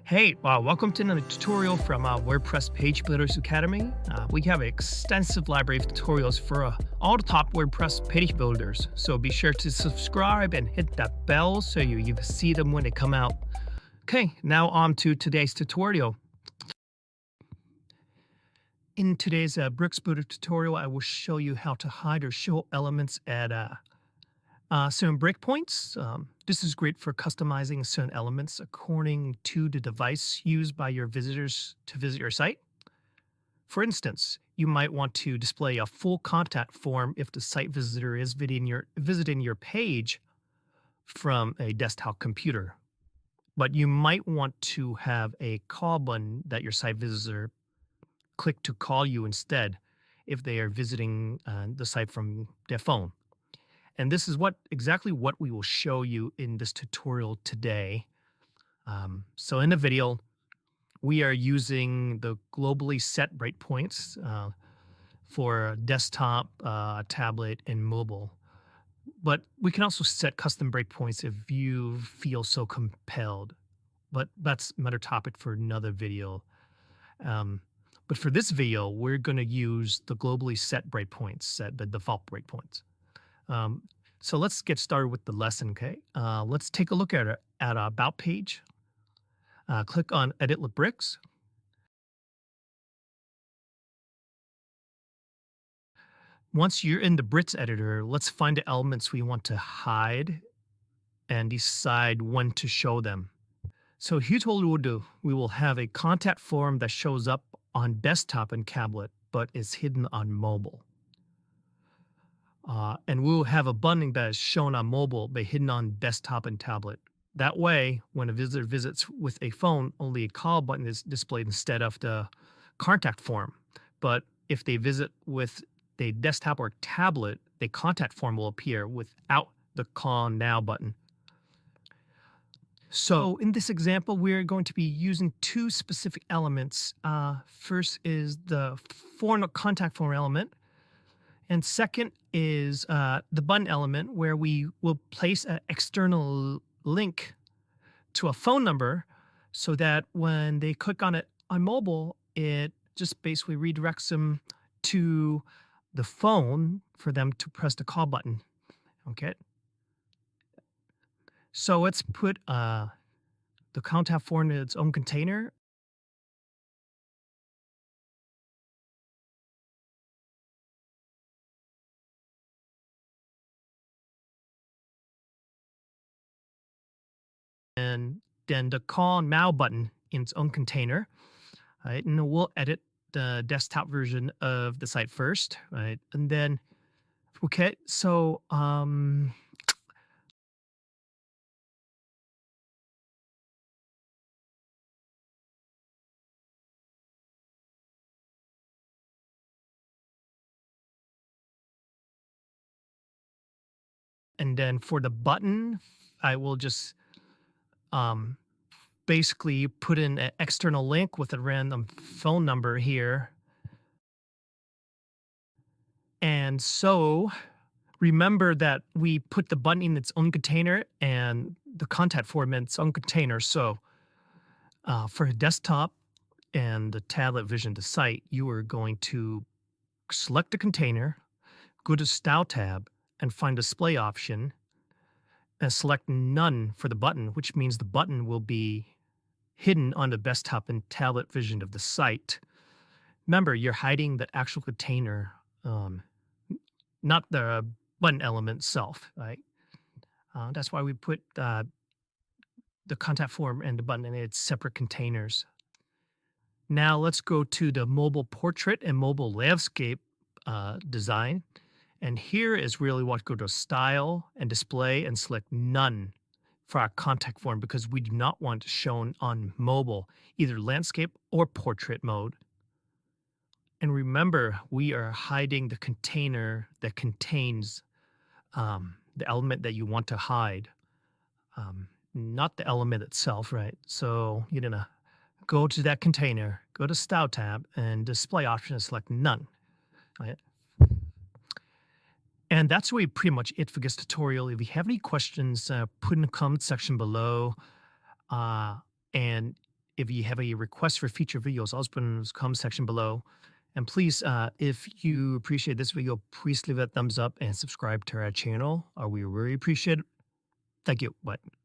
Hey, welcome to another tutorial from WordPress Page Builders Academy. We have an extensive library of tutorials for all the top WordPress page builders. So be sure to subscribe and hit that bell so you see them when they come out. Okay, now on to today's tutorial. In today's Bricks Builder tutorial, I will show you how to hide or show elements at certain breakpoints. This is great for customizing certain elements according to the device used by your visitors to visit your site. For instance, you might want to display a full contact form if the site visitor is visiting your page from a desktop computer. But you might want to have a call button that your site visitor click to call you instead if they are visiting the site from their phone. And this is exactly what we will show you in this tutorial today. So in the video, we are using the globally set breakpoints for desktop, tablet, and mobile. But we can also set custom breakpoints if you feel so compelled. But that's another topic for another video. But for this video, we're going to use the globally set breakpoints, set the default breakpoints. So let's get started with the lesson, okay? Let's take a look at our About page. Click on Edit with Bricks. Once you're in the Bricks editor, let's find the elements we want to hide and decide when to show them. So here's what we'll do. We will have a contact form that shows up on desktop and tablet, but is hidden on mobile. And we'll have a button that is shown on mobile but hidden on desktop and tablet. That way, when a visitor visits with a phone, only a call button is displayed instead of the contact form. But if they visit with a desktop or tablet, the contact form will appear without the Call Now button. So in this example, we're going to be using two specific elements. First is the contact form element. And second is the button element, where we will place an external link to a phone number so that when they click on it on mobile, it just basically redirects them to the phone for them to press the call button. Okay. So let's put the contact form in its own container. And then the Call Now button in its own container. Right, and we'll edit the desktop version of the site first, right? And then, okay, so and then for the button, I will just um basically put in an external link with a random phone number here. And so remember that we put the button in its own container and the contact form in its own container. So for a desktop and the tablet vision of the site, you are going to select the container, go to Style tab, and find Display option, and select None for the button, which means the button will be hidden on the desktop and tablet vision of the site. Remember, you're hiding the actual container, not the button element itself, right? That's why we put the contact form and the button in its separate containers. Now let's go to the mobile portrait and mobile landscape design. And here is really what go to Style and Display and select None for our contact form, because we do not want it shown on mobile, either landscape or portrait mode. And remember, we are hiding the container that contains the element that you want to hide, not the element itself, right? So you're gonna go to that container, go to Style tab, and Display option and select None. Right? And that's really pretty much it for this tutorial. If you have any questions, put in the comment section below. And If you have a request for future videos, also put in the comment section below. And please, if you appreciate this video, please leave a thumbs up and subscribe to our channel. We really appreciate it. Thank you. Bye.